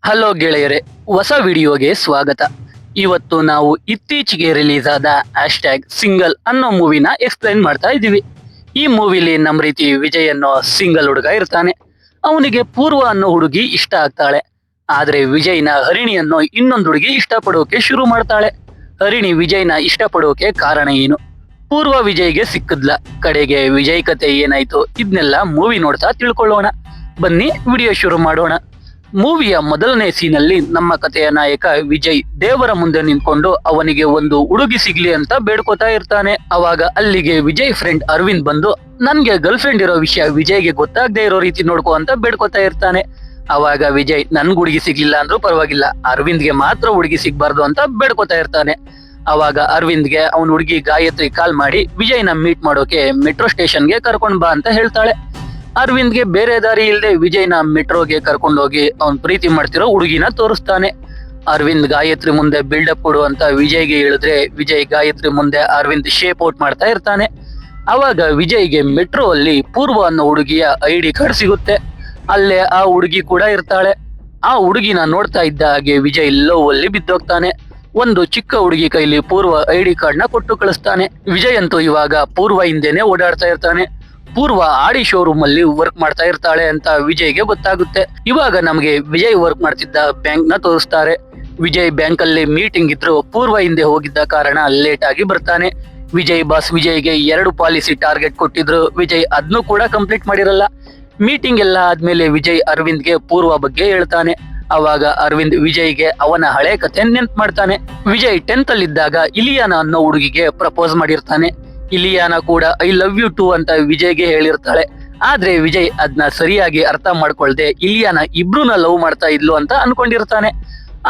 Hello ಗೆಳೆಯರೆ, ಹೊಸ ವಿಡಿಯೋಗೆ ಸ್ವಾಗತ. ಇವತ್ತು ನಾವು ಇತ್ತೀಚೆಗೆ ರಿಲೀಸ್ ಆದ #ಸಿಂಗಲ್ ಅನ್ನೋ ಮೂವಿನ ಎಕ್ಸ್ಪ್ಲೈನ್ ಮಾಡ್ತಾ ಇದ್ದೀವಿ. ಈ ಮೂವಿಲಿ ನಮ್ಮ ರೀತಿ ವಿಜಯ್ ಅನ್ನೋ ಸಿಂಗಲ್ ಹುಡುಗ ಇರ್ತಾನೆ. ಅವನಿಗೆ ಪೂರ್ವ ಅನ್ನೋ ಹುಡುಗಿ ಇಷ್ಟ ಆಗ್ತಾಳೆ. ಆದ್ರೆ ವಿಜಯ್ನ ಹರಿಣಿ ಅನ್ನೋ ಇನ್ನೊಂದು ಹುಡುಗಿ ಇಷ್ಟಪಡೋಕೆ ಶುರು ಮಾಡ್ತಾಳೆ. ಹರಿಣಿ ವಿಜಯ್ನ ಇಷ್ಟಪಡೋಕೆ ಕಾರಣ ಏನು? ಪೂರ್ವ ವಿಜಯ್ಗೆ ಸಿಕ್ಕದ್ಲ, ಕಡೆಗೆ ವಿಜಯ್ ಕತೆ ಏನಾಯ್ತು? ಇದನ್ನೆಲ್ಲ ಮೂವಿ ನೋಡ್ತಾ ತಿಳ್ಕೊಳ್ಳೋಣ. ಬನ್ನಿ ವಿಡಿಯೋ ಶುರು ಮಾಡೋಣ. ಮೂವಿಯ ಮೊದಲನೇ ಸೀನಲ್ಲಿ ನಮ್ಮ ಕಥೆಯ ನಾಯಕ ವಿಜಯ್ ದೇವರ ಮುಂದೆ ನಿಂತ್ಕೊಂಡು ಅವನಿಗೆ ಒಂದು ಹುಡುಗಿ ಸಿಗ್ಲಿ ಅಂತ ಬೇಡ್ಕೋತಾ ಇರ್ತಾನೆ. ಅವಾಗ ಅಲ್ಲಿಗೆ ವಿಜಯ್ ಫ್ರೆಂಡ್ ಅರವಿಂದ್ ಬಂದು ನನ್ಗೆ ಗರ್ಲ್ ಫ್ರೆಂಡ್ ಇರೋ ವಿಷಯ ವಿಜಯ್ಗೆ ಗೊತ್ತಾಗದೆ ಇರೋ ರೀತಿ ನೋಡ್ಕೋ ಅಂತ ಬೇಡ್ಕೋತಾ ಇರ್ತಾನೆ. ಅವಾಗ ವಿಜಯ್ ನನ್ಗೆ ಹುಡುಗಿ ಸಿಗ್ಲಿಲ್ಲ ಅಂದ್ರೂ ಪರವಾಗಿಲ್ಲ, ಅರವಿಂದ್ಗೆ ಮಾತ್ರ ಹುಡುಗಿ ಸಿಗ್ಬಾರ್ದು ಅಂತ ಬೇಡ್ಕೋತಾ ಇರ್ತಾನೆ. ಅವಾಗ ಅರವಿಂದ್ಗೆ ಅವನ ಹುಡುಗಿ ಗಾಯತ್ರಿ ಕಾಲ್ ಮಾಡಿ ವಿಜಯ್ನ ಮೀಟ್ ಮಾಡೋಕೆ ಮೆಟ್ರೋ ಸ್ಟೇಷನ್ಗೆ ಕರ್ಕೊಂಡ್ ಬಾ ಅಂತ ಹೇಳ್ತಾಳೆ. ಅರವಿಂದ್ಗೆ ಬೇರೆ ದಾರಿ ಇಲ್ಲದೆ ವಿಜಯ್ನ ಮೆಟ್ರೋಗೆ ಕರ್ಕೊಂಡೋಗಿ ಅವ್ನ್ ಪ್ರೀತಿ ಮಾಡ್ತಿರೋ ಹುಡುಗಿನ ತೋರಿಸ್ತಾನೆ. ಅರವಿಂದ್ ಗಾಯತ್ರಿ ಮುಂದೆ ಬಿಲ್ಡಪ್ ಕೊಡು ಅಂತ ವಿಜಯ್ಗೆ ಹೇಳಿದ್ರೆ ವಿಜಯ್ ಗಾಯತ್ರಿ ಮುಂದೆ ಅರವಿಂದ್ ಶೇಪ್ ಔಟ್ ಮಾಡ್ತಾ ಇರ್ತಾನೆ. ಅವಾಗ ವಿಜಯ್ಗೆ ಮೆಟ್ರೋ ಅಲ್ಲಿ ಪೂರ್ವ ಅನ್ನೋ ಹುಡುಗಿಯ ID ಕಾರ್ಡ್ ಸಿಗುತ್ತೆ. ಅಲ್ಲೇ ಆ ಹುಡುಗಿ ಕೂಡ ಇರ್ತಾಳೆ. ಆ ಹುಡುಗಿನ ನೋಡ್ತಾ ಇದ್ದ ಹಾಗೆ ವಿಜಯ್ ಲವ್ ಅಲ್ಲಿ ಬಿದ್ದೋಗ್ತಾನೆ. ಒಂದು ಚಿಕ್ಕ ಹುಡುಗಿ ಕೈಲಿ ಪೂರ್ವ ID ಕಾರ್ಡ್ ನ ಕೊಟ್ಟು ಕಳಿಸ್ತಾನೆ. ವಿಜಯ್ ಅಂತೂ ಇವಾಗ ಪೂರ್ವ ಹಿಂದೆನೆ ಓಡಾಡ್ತಾ ಇರ್ತಾನೆ. ಪೂರ್ವ ಆಡಿ ಶೋರೂಮ್ ಅಲ್ಲಿ ವರ್ಕ್ ಮಾಡ್ತಾ ಇರ್ತಾಳೆ ಅಂತ ವಿಜಯ್ಗೆ ಗೊತ್ತಾಗುತ್ತೆ. ಇವಾಗ ನಮಗೆ ವಿಜಯ್ ವರ್ಕ್ ಮಾಡ್ತಿದ್ದ ಬ್ಯಾಂಕ್ ನ ತೋರಿಸ್ತಾರೆ. ವಿಜಯ್ ಬ್ಯಾಂಕ್ ಅಲ್ಲಿ ಮೀಟಿಂಗ್ ಇದ್ರು ಪೂರ್ವ ಹಿಂದೆ ಹೋಗಿದ್ದ ಕಾರಣ ಲೇಟ್ ಆಗಿ ಬರ್ತಾನೆ. ವಿಜಯ್ ಬಾಸ್ ವಿಜಯ್ಗೆ 2 ಪಾಲಿಸಿ ಟಾರ್ಗೆಟ್ ಕೊಟ್ಟಿದ್ರು. ವಿಜಯ್ ಅದನ್ನು ಕೂಡ ಕಂಪ್ಲೀಟ್ ಮಾಡಿರಲ್ಲ. ಮೀಟಿಂಗ್ ಎಲ್ಲ ಆದ್ಮೇಲೆ ವಿಜಯ್ ಅರವಿಂದ್ಗೆ ಪೂರ್ವ ಬಗ್ಗೆ ಹೇಳ್ತಾನೆ. ಅವಾಗ ಅರವಿಂದ್ ವಿಜಯ್ಗೆ ಅವನ ಹಳೆ ಕತೆ ನೆನ್ಪ್ ಮಾಡ್ತಾನೆ. ವಿಜಯ್ 10th ಅಲ್ಲಿ ಇದ್ದಾಗ ಇಲಿಯಾನ ಅನ್ನೋ ಹುಡುಗಿಗೆ ಪ್ರಪೋಸ್ ಮಾಡಿರ್ತಾನೆ. ಇಲಿಯಾನ ಕೂಡ ಐ ಲವ್ ಯು ಟು ಅಂತ ವಿಜಯ್ಗೆ ಹೇಳಿರ್ತಾಳೆ. ಆದ್ರೆ ವಿಜಯ್ ಅದನ್ನ ಸರಿಯಾಗಿ ಅರ್ಥ ಮಾಡ್ಕೊಳ್ದೆ ಇಲಿಯಾನ ಇಬ್ರುನ ಲವ್ ಮಾಡ್ತಾ ಇದ್ಲು ಅಂತ ಅನ್ಕೊಂಡಿರ್ತಾನೆ.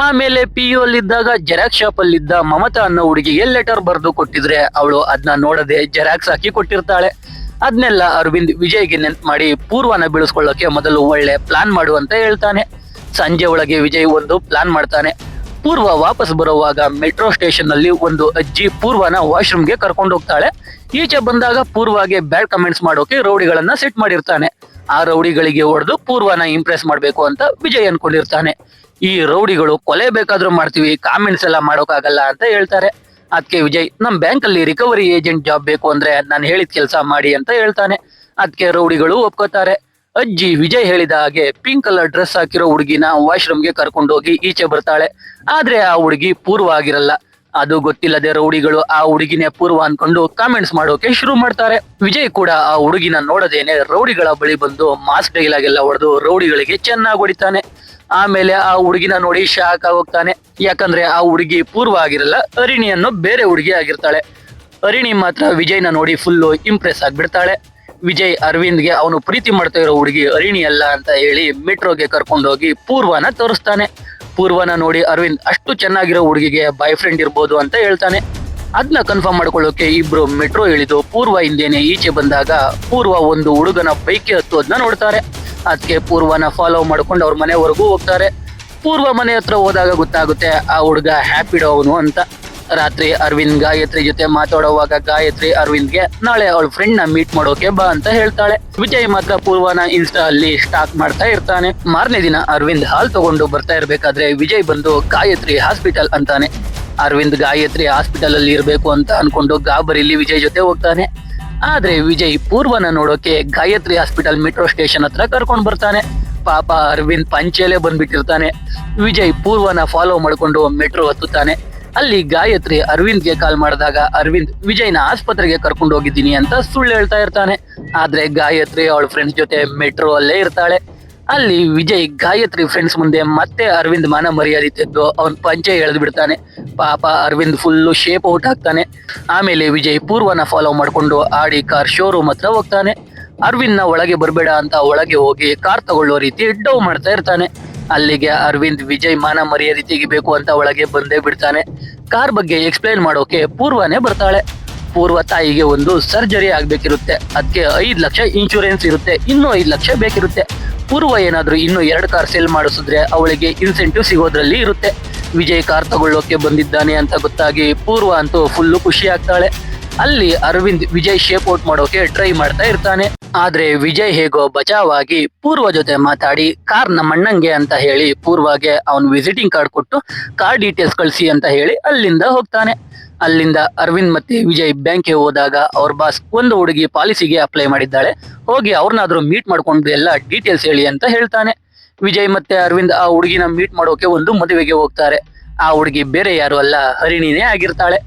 ಆಮೇಲೆ PU ಅಲ್ಲಿದ್ದಾಗ ಜೆರಾಕ್ಸ್ ಶಾಪ್ ಅಲ್ಲಿದ್ದ ಮಮತಾ ಅನ್ನೋ ಹುಡುಗಿಗೆ ಲೆಟರ್ ಬರೆದು ಕೊಟ್ಟಿದ್ರೆ ಅವಳು ಅದನ್ನ ನೋಡದೆ ಜೆರಾಕ್ಸ್ ಹಾಕಿ ಕೊಟ್ಟಿರ್ತಾಳೆ. ಅದನ್ನೆಲ್ಲ ಅರವಿಂದ್ ವಿಜಯ್ಗೆ ನೆನ್ಪ್ ಮಾಡಿ ಪೂರ್ವನ ಬೀಳಿಸ್ಕೊಳ್ಳೋಕೆ ಮೊದಲು ಒಳ್ಳೆ ಪ್ಲಾನ್ ಮಾಡು ಅಂತ ಹೇಳ್ತಾನೆ. ಸಂಜೆ ಒಳಗೆ ವಿಜಯ್ ಒಂದು ಪ್ಲಾನ್ ಮಾಡ್ತಾನೆ. ಪೂರ್ವ ವಾಪಸ್ ಬರುವಾಗ ಮೆಟ್ರೋ ಸ್ಟೇಷನ್ ನಲ್ಲಿ ಒಂದು ಅಜ್ಜಿ ಪೂರ್ವನ ವಾಶ್ರೂಮ್ಗೆ ಕರ್ಕೊಂಡು ಹೋಗ್ತಾಳೆ. ಈಚೆ ಬಂದಾಗ ಪೂರ್ವಗೆ ಬ್ಯಾಡ್ ಕಮೆಂಟ್ಸ್ ಮಾಡೋಕೆ ರೌಡಿಗಳನ್ನ ಸೆಟ್ ಮಾಡಿರ್ತಾನೆ. ಆ ರೌಡಿಗಳಿಗೆ ಹೊಡೆದು ಪೂರ್ವನ ಇಂಪ್ರೆಸ್ ಮಾಡ್ಬೇಕು ಅಂತ ವಿಜಯ್ ಅನ್ಕೊಂಡಿರ್ತಾನೆ. ಈ ರೌಡಿಗಳು ಕೊಲೆ ಬೇಕಾದ್ರೂ ಮಾಡ್ತೀವಿ, ಕಾಮೆಂಟ್ಸ್ ಎಲ್ಲ ಮಾಡೋಕ್ಕಾಗಲ್ಲ ಅಂತ ಹೇಳ್ತಾರೆ. ಅದಕ್ಕೆ ವಿಜಯ್ ನಮ್ ಬ್ಯಾಂಕ್ ಅಲ್ಲಿ ರಿಕವರಿ ಏಜೆಂಟ್ ಜಾಬ್ ಬೇಕು ಅಂದ್ರೆ ನಾನು ಹೇಳಿದ ಕೆಲಸ ಮಾಡಿ ಅಂತ ಹೇಳ್ತಾನೆ. ಅದಕ್ಕೆ ರೌಡಿಗಳು ಒಪ್ಕೋತಾರೆ. ಅಜ್ಜಿ ವಿಜಯ್ ಹೇಳಿದ ಹಾಗೆ ಪಿಂಕ್ ಕಲರ್ ಡ್ರೆಸ್ ಹಾಕಿರೋ ಹುಡುಗಿನ ವಾಶ್ರೂಮ್ಗೆ ಕರ್ಕೊಂಡೋಗಿ ಈಚೆ ಬರ್ತಾಳೆ. ಆದ್ರೆ ಆ ಹುಡುಗಿ ಪೂರ್ವ ಆಗಿರಲ್ಲ. ಅದು ಗೊತ್ತಿಲ್ಲದೆ ರೌಡಿಗಳು ಆ ಹುಡುಗಿನೇ ಪೂರ್ವ ಅನ್ಕೊಂಡು ಕಾಮೆಂಟ್ಸ್ ಮಾಡೋಕೆ ಶುರು ಮಾಡ್ತಾರೆ. ವಿಜಯ್ ಕೂಡ ಆ ಹುಡುಗಿನ ನೋಡದೇನೆ ರೌಡಿಗಳ ಬಳಿ ಬಂದು ಮಾಸ್ ಡೈಲಾಗ್ ಎಲ್ಲ ಹೊಡೆದು ರೌಡಿಗಳಿಗೆ ಚೆನ್ನಾಗಿ ಹೊಡಿತಾನೆ. ಆಮೇಲೆ ಆ ಹುಡುಗಿನ ನೋಡಿ ಶಾಕ್ ಆಗೋಗ್ತಾನೆ. ಯಾಕಂದ್ರೆ ಆ ಹುಡುಗಿ ಪೂರ್ವ ಆಗಿರಲ್ಲ, ಹರಿಣಿ ಅನ್ನೋ ಬೇರೆ ಹುಡುಗಿ ಆಗಿರ್ತಾಳೆ. ಹರಿಣಿ ಮಾತ್ರ ವಿಜಯ್ನ ನೋಡಿ ಫುಲ್ಲು ಇಂಪ್ರೆಸ್ ಆಗ್ಬಿಡ್ತಾಳೆ. ವಿಜಯ್ ಅರವಿಂದ್ಗೆ ಅವನು ಪ್ರೀತಿ ಮಾಡ್ತಾ ಇರೋ ಹುಡುಗಿ ಹರಿಣಿ ಅಲ್ಲ ಅಂತ ಹೇಳಿ ಮೆಟ್ರೋಗೆ ಕರ್ಕೊಂಡೋಗಿ ಪೂರ್ವನ ತೋರಿಸ್ತಾನೆ. ಪೂರ್ವನ ನೋಡಿ ಅರವಿಂದ್ ಅಷ್ಟು ಚೆನ್ನಾಗಿರೋ ಹುಡುಗಿಗೆ ಬಾಯ್ ಫ್ರೆಂಡ್ ಇರ್ಬೋದು ಅಂತ ಹೇಳ್ತಾನೆ. ಅದನ್ನ ಕನ್ಫರ್ಮ್ ಮಾಡ್ಕೊಳ್ಳೋಕೆ ಇಬ್ರು ಮೆಟ್ರೋ ಇಳಿದು ಪೂರ್ವ ಹಿಂದೆನೆ ಈಚೆ ಬಂದಾಗ ಪೂರ್ವ ಒಂದು ಹುಡುಗನ ಬೈಕ್ ಹತ್ತೋದನ್ನ ನೋಡ್ತಾರೆ. ಅದಕ್ಕೆ ಪೂರ್ವನ ಫಾಲೋ ಮಾಡ್ಕೊಂಡು ಅವ್ರ ಮನೆವರೆಗೂ ಹೋಗ್ತಾರೆ. ಪೂರ್ವ ಮನೆ ಹತ್ರ ಹೋದಾಗ ಗೊತ್ತಾಗುತ್ತೆ ಆ ಹುಡುಗ ಹ್ಯಾಪಿಡೋ ಅವನು ಅಂತ. ರಾತ್ರಿ ಅರವಿಂದ್ ಗಾಯತ್ರಿ ಜೊತೆ ಮಾತಾಡುವಾಗ ಗಾಯತ್ರಿ ಅರವಿಂದ್ಗೆ ನಾಳೆ ಅವಳ ಫ್ರೆಂಡ್ ನ ಮೀಟ್ ಮಾಡೋಕೆ ಬಾ ಅಂತ ಹೇಳ್ತಾಳೆ. ವಿಜಯ್ ಮಾತ್ರ ಪೂರ್ವನ ಇನ್ಸ್ಟಾ ಅಲ್ಲಿ ಸ್ಟಾಕ್ ಮಾಡ್ತಾ ಇರ್ತಾನೆ. ಮಾರನೇ ದಿನ ಅರವಿಂದ್ ಹಾಲ್ ತಗೊಂಡು ಬರ್ತಾ ಇರ್ಬೇಕಾದ್ರೆ ವಿಜಯ್ ಬಂದು ಗಾಯತ್ರಿ ಹಾಸ್ಪಿಟಲ್ ಅಂತಾನೆ. ಅರವಿಂದ್ ಗಾಯತ್ರಿ ಹಾಸ್ಪಿಟಲ್ ಅಲ್ಲಿ ಇರ್ಬೇಕು ಅಂತ ಅನ್ಕೊಂಡು ಗಾಬರಿಲಿ ವಿಜಯ್ ಜೊತೆ ಹೋಗ್ತಾನೆ. ಆದ್ರೆ ವಿಜಯ್ ಪೂರ್ವನ ನೋಡೋಕೆ ಗಾಯತ್ರಿ ಹಾಸ್ಪಿಟಲ್ ಮೆಟ್ರೋ ಸ್ಟೇಷನ್ ಹತ್ರ ಕರ್ಕೊಂಡ್ ಬರ್ತಾನೆ. ಪಾಪ ಅರವಿಂದ್ ಪಂಚೆಲೆ ಬಂದ್ಬಿಟ್ಟಿರ್ತಾನೆ. ವಿಜಯ್ ಪೂರ್ವನ ಫಾಲೋ ಮಾಡ್ಕೊಂಡು ಮೆಟ್ರೋ ಹತ್ತುತ್ತಾನೆ. ಅಲ್ಲಿ ಗಾಯತ್ರಿ ಅರವಿಂದ್ಗೆ ಕಾಲ್ ಮಾಡಿದಾಗ ಅರವಿಂದ್ ವಿಜಯ್ನ ಆಸ್ಪತ್ರೆಗೆ ಕರ್ಕೊಂಡು ಹೋಗಿದ್ದೀನಿ ಅಂತ ಸುಳ್ಳು ಹೇಳ್ತಾ ಇರ್ತಾನೆ. ಆದ್ರೆ ಗಾಯತ್ರಿ ಅವಳ ಫ್ರೆಂಡ್ಸ್ ಜೊತೆ ಮೆಟ್ರೋ ಅಲ್ಲೇ ಇರ್ತಾಳೆ. ಅಲ್ಲಿ ವಿಜಯ್ ಗಾಯತ್ರಿ ಫ್ರೆಂಡ್ಸ್ ಮುಂದೆ ಮತ್ತೆ ಅರವಿಂದ್ ಮಾನ ಮರ್ಯಾದೆ ತೆಗೆದು ಅವನ್ ಪಂಚೆ ಎಳೆದು ಬಿಡ್ತಾನೆ. ಪಾಪ ಅರವಿಂದ್ ಫುಲ್ಲು ಶೇಪ್ ಔಟ್ ಆಗ್ತಾನೆ. ಆಮೇಲೆ ವಿಜಯ್ ಪೂರ್ವನ ಫಾಲೋ ಮಾಡ್ಕೊಂಡು ಆಡಿ ಕಾರ್ ಶೋರೂಮ್ ಹತ್ರ ಹೋಗ್ತಾನೆ. ಅರವಿಂದ್ ನ ಒಳಗೆ ಬರ್ಬೇಡ ಅಂತ ಒಳಗೆ ಹೋಗಿ ಕಾರ್ ತಗೊಳ್ಳೋ ರೀತಿ ಡವ್ ಮಾಡ್ತಾ ಇರ್ತಾನೆ. ಅಲ್ಲಿಗೆ ಅರವಿಂದ್ ವಿಜಯ್ ಮಾನ ಮರ್ಯಾದೆ ತೆಗಿಬೇಕು ಅಂತ ಒಳಗೆ ಬಂದೇ ಬಿಡ್ತಾನೆ. ಕಾರ್ ಬಗ್ಗೆ ಎಕ್ಸ್ಪ್ಲೈನ್ ಮಾಡೋಕೆ ಪೂರ್ವನೇ ಬರ್ತಾಳೆ. ಪೂರ್ವ ತಾಯಿಗೆ ಒಂದು ಸರ್ಜರಿ ಆಗ್ಬೇಕಿರುತ್ತೆ. ಅದಕ್ಕೆ 5 ಲಕ್ಷ ಇನ್ಶೂರೆನ್ಸ್ ಇರುತ್ತೆ, ಇನ್ನೂ 5 ಲಕ್ಷ ಬೇಕಿರುತ್ತೆ. ಪೂರ್ವ ಏನಾದ್ರೂ ಇನ್ನೂ 2 ಕಾರ್ ಸೇಲ್ ಮಾಡಿಸಿದ್ರೆ ಅವಳಿಗೆ ಇನ್ಸೆಂಟಿವ್ ಸಿಗೋದ್ರಲ್ಲಿ ಇರುತ್ತೆ. ವಿಜಯ್ ಕಾರ್ ತಗೊಳ್ಳೋಕೆ ಬಂದಿದ್ದಾನೆ ಅಂತ ಗೊತ್ತಾಗಿ ಪೂರ್ವ ಅಂತೂ ಫುಲ್ಲು ಖುಷಿ ಆಗ್ತಾಳೆ. ಅಲ್ಲಿ ಅರವಿಂದ್ ವಿಜಯ್ ಶೇಪ್ ಔಟ್ ಮಾಡೋಕೆ ಟ್ರೈ ಮಾಡ್ತಾ ಇರ್ತಾನೆ. ಆದ್ರೆ ವಿಜಯ್ ಹೇಗೋ ಬಚಾವಾಗಿ ಪೂರ್ವ ಜೊತೆ ಮಾತಾಡಿ ಕಾರ್ ನಮ್ಮ ಅಣ್ಣಂಗೆ ಅಂತ ಹೇಳಿ ಪೂರ್ವಗೆ ಅವನ್ ವಿಸಿಟಿಂಗ್ ಕಾರ್ಡ್ ಕೊಟ್ಟು ಕಾರ್ ಡೀಟೇಲ್ಸ್ ಕಳಿಸಿ ಅಂತ ಹೇಳಿ ಅಲ್ಲಿಂದ ಹೋಗ್ತಾನೆ. ಅಲ್ಲಿಂದ ಅರವಿಂದ್ ಮತ್ತೆ ವಿಜಯ್ ಬ್ಯಾಂಕ್ಗೆ ಹೋದಾಗ ಅವ್ರ ಬಾಸ್ ಒಂದು ಹುಡುಗಿ ಪಾಲಿಸಿಗೆ ಅಪ್ಲೈ ಮಾಡಿದ್ದಾಳೆ, ಹೋಗಿ ಅವ್ರನ್ನಾದ್ರೂ ಮೀಟ್ ಮಾಡ್ಕೊಂಡು ಎಲ್ಲ ಡೀಟೇಲ್ಸ್ ಹೇಳಿ ಅಂತ ಹೇಳ್ತಾನೆ. ವಿಜಯ್ ಮತ್ತೆ ಅರವಿಂದ್ ಆ ಹುಡುಗಿನ ಮೀಟ್ ಮಾಡೋಕೆ ಒಂದು ಮದುವೆಗೆ ಹೋಗ್ತಾರೆ. ಆ ಹುಡುಗಿ ಬೇರೆ ಯಾರು ಅಲ್ಲ, ಹರಿಣಿನೇ ಆಗಿರ್ತಾಳೆ.